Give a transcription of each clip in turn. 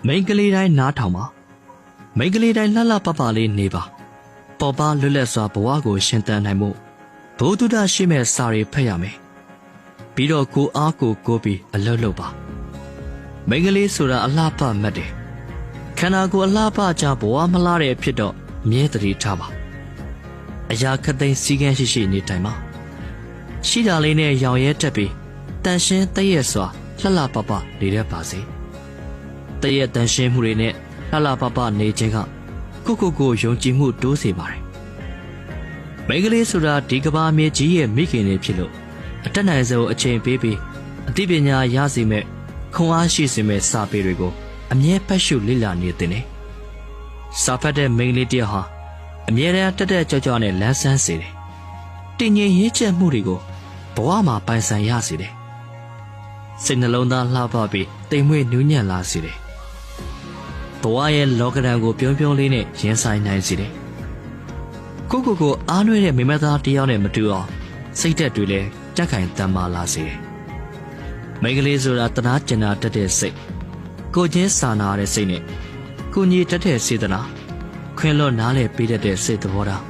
မိန်ကလေးတိုင်းနားထောင်ပါမိန်ကလေးတိုင်းလှလှပပလေးနေပါပေါ်ပါလွတ်လပ်စွာဘဝကိုရှင်သန်နိုင်မှုဘုဒ္ဓရှိမဲ့စာရီဖတ်ရမယ်ပြီးတော့ကိုအားကိုပြီးအလွတ်လွတ်ပါမိန်ကလေးဆိုတာအလှပမှတ်တယ်ခန္ဓာကိုယ်အလှပကြဘဝမလားတဲ့ဖြစ်တော့မြဲတည်ထားပါအရာခသိမ်းစည်းကမ်းရှိနေတိုင်ပါရှိတာလေးနဲ့ရောင်ရဲတက်ပြီးတန်ရှင်းတည့်ရစွာလှလှပပနေရပါစေတည့်ရတန်ရှင်းမှုတွေနဲ့လှလှပပနေခြင်းကကိုယုံကြည်မှုတိုးစေပါတယ်မိန်းကလေးဆိုတာဒီကဘာမြေကြီးရဲ့မိခင်တွေဖြစ်လို့အတက်နိုင်ဆုံးအချိန်ပေးပြီးအသိပညာရစေမဲ့ခွန်အားရှိစေမဲ့စာပေတွေကိုအမြဲဖတ်ရှုလေ့လာနေတဲ့နေစာဖတ်တဲ့မိန်းကလေးတယောက်ဟာအမြဲတမ်းတက်ကြွကြွနဲ့လန်းဆန်းစေတယ်တင်ငင်ရင်းချက်မှုတွေကိုဘဝမှာပိုင်ဆိုင်ရစေတယ်စိတ်နှလုံးသားလှပပြီးတိမ်မွေ့နူးညံ့လာစေတယ်ဘဝရဲ့လောကဓာတ်ကိုပြုံးလေးနဲ့ရင်ဆိုင်နိုင်စေတယ်ကိုအားနွေးတဲ့မိမသားတယောက်နဲ့မတူအောင်စိတ်သက်တွေလည်းကြက်ခိုင်တမ်းမာလာစေတယ်မိန်းကလေးဆိုတာတနာကျင်နာတတ်တဲ့စိတ်ကိုချင်းစာနာတဲ့စိတ်နဲ့ကိုညီတတ်တဲ့စေတနာခွင်လွတ်နားလေပေးတတ်တဲ့စိတ်သဘောထား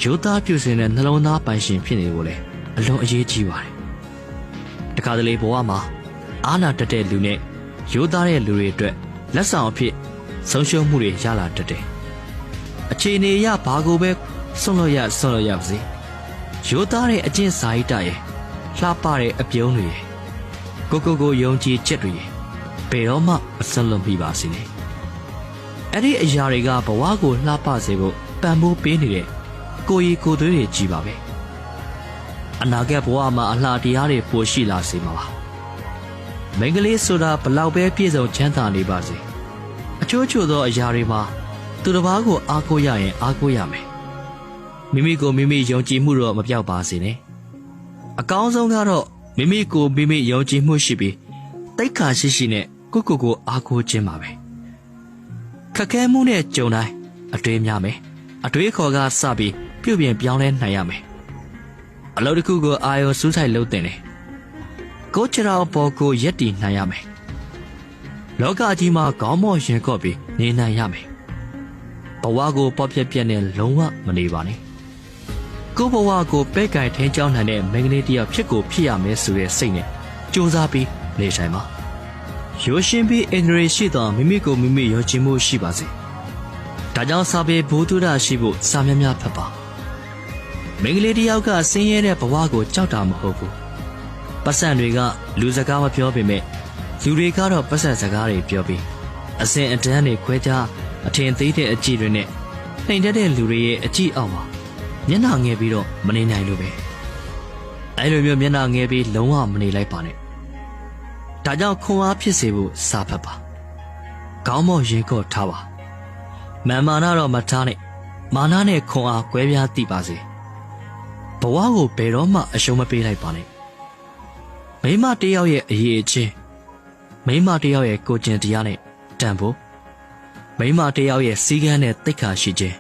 ရိုးသားပြုစင်တဲ့နှလုံးသားပိုင်ရှင်ဖြစ်နေဖို့လေအလွန်အရေးကြီးပါတယ်တခါတလေဘဝမှာအားနာတတ်တဲ့လူနဲ့ရိုးသားတဲ့လူတွေအတွက်လက်ဆောင်အဖြစ်ဆုံးရှုံးမှုတွေရလာတတ်တယ်အခြေအနေအရဘာကိုပဲဆွန့်လို့ရပါစေရိုးသားတဲ့အကျင့်စာရိတ္တရဲ့လှပတဲ့အပြုံးတွေရဲ့ကိုယုံကြည်ချက်တွေရဲ့ဘယ်တော့မှအစွန့်လွတ်မိပါစေနဲ့အဲ့ဒီအရာတွေကဘဝကိုလှပစေဖို့ပံ့ပိုးပေးနေတဲ့ကိုယ်ရည်ကိုယ်သွေးတွေကြီးပါပဲအနာဂတ်ဘဝမှာအလှတရားတွေပိုရှိလာစေမှာပါမိန်းကလေးဆိုတာဘလောက်ပဲပြည့်စုံချမ်းသာနေပါစေအချို့သောအရာတွေမှာသူတစ်ပါးကိုအားကိုးရရင်အားကိုးရမယ်မိမိကိုမိမိယုံကြည်မှုတော့မပြောက်ပါစေနဲ့အကောင်းဆုံးကတော့မိမိကိုမိမိယုံကြည်မှုရှိပြီးတိတ်ခါရှိနဲ့ကိုအားကိုးခြင်းပါပဲခက်ခဲမှုနဲ့ကြုံတိုင်းအတွေးများမယ်အတွေးခေါ်ကစပြီးပြုပြင်ပြောင်းလဲနိုင်ရမယ်အလုပ်တစ်ခုကိုအာရုံစူးစိုက်လုပ်တင်တယ်ကိုချရာပေါ်ကိုရက်တည်နိုင်ရမယ်လောကကြီးမှာခေါင်းမော့ရင်ကော့ပြီးနေနိုင်ရမယ်ဘဝကိုပေါ့ပြက်နဲ့လုံးဝမနေပါနဲ့ကိုဘဝကိုပဲ့ကင်ထင်းကြောင်းနိုင်တဲ့မိန်းကလေးတယောက်ဖြစ်ရမယ်ဆိုတဲ့စိတ်နဲ့ကြိုးစားပြီးနေဆိုင်ပါရိုးရှင်းပြီးအင်္ဂရိရှိသောမိမိကိုမိမိယုံကြည်မှုရှိပါစေဒါကြောင့်စာပေဘုဒ္ဓရှိဖို့စာများဖတ်ပါမိန်းကလေးတယောက်ကဆင်းရဲတဲ့ဘဝကိုကြောက်တာမဟုတ်ဘူးပတ်စံတွေကလူစကားမပြောပေမဲ့လူတွေကတော့ပတ်စံစကားတွေပြောပြီးအစဉ်အတန်းတွေခွဲခြားအထင်သေးတဲ့အကြည့်တွေနဲ့နှိမ်တတ်တဲ့လူတွေရဲ့အကြည့်အောက်မှာမျက်နှာငယ်ပြီးတော့မနေနိုင်လို့ပဲအဲလိုမျိုးမျက်နှာငယ်ပြီးလုံးဝမနေလိုက်ပါနဲ့ဒါကြောင့်ခွန်အားဖြစ်စေဖို့စာဖတ်ပါခေါင်းမော့ရင်ကော့ထားပါမာနတော့မထားနဲ့မာနနဲ့ခွန်အားကွဲပြားသိပါစေဘဝကိုဘယ်တော့မှအရှုံးမပေးလိုက်ပါနဲ့မိမတယောက်ရဲ့အရေးအချင်းမိမတယောက်ရဲ့ကိုကျင်တရားနဲ့တန်ဖို့မိမတယောက်ရဲ့စီးကမ်းနဲ့သိက္ခာရှိခြင်း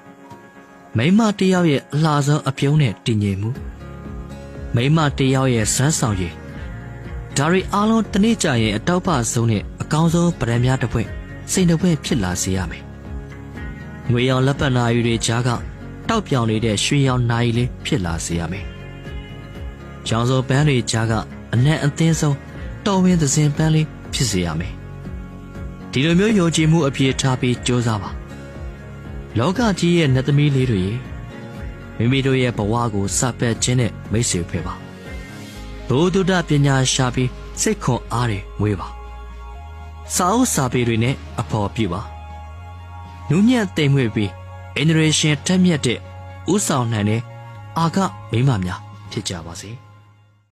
မိမတယောက်ရဲ့အလှဆုံးအပြုံးနဲ့တည်ငြိမ်မှုမိမတယောက်ရဲ့စွမ်းဆောင်ရည်ဒါတွေအားလုံးတနေ့ကျရင်အတောက်ပဆုံးနဲ့အကောင်းဆုံးပဒံများတစ်ဖွဲ့စိတ်တစ်ဖွဲ့ဖြစ်လာစေရမယ်ငွေရောင်လက်ပတ်နာယူတွေကြားကတောက်ပြောင်နေတဲ့ရွှေရောင်နာရီလေးဖြစ်လာစေရမယ်ရောင်စုံပန်းတွေကြားကအနံ့အသင်းဆုံးတော်ဝင်သစင်ပန်းလေးဖြစ်စေရမယ်ဒီလိုမျိုးယုံကြည်မှုအပြည့်ထားပြီးကြိုးစားပါလောကကြီးရဲ့နတ်သမီးလေးတွေမိမိတို့ရဲ့ဘဝကိုစပတ်ခြင်းနဲ့မိတ်ဆွေဖွဲ့ပါဘုဒ္ဓပညာရှာပြီးစိတ်ခွန်အားတွေမွေးပါစာအုပ်စာပေတွေနဲ့အဖော်ပြပါနူးညံ့သိမ်မွေ့ပြီးအင်ဒရေရှင်တက်မြတ်တဲ့ဥဆောင်နိုင်တဲ့အာကမိမများဖြစ်ကြပါစေ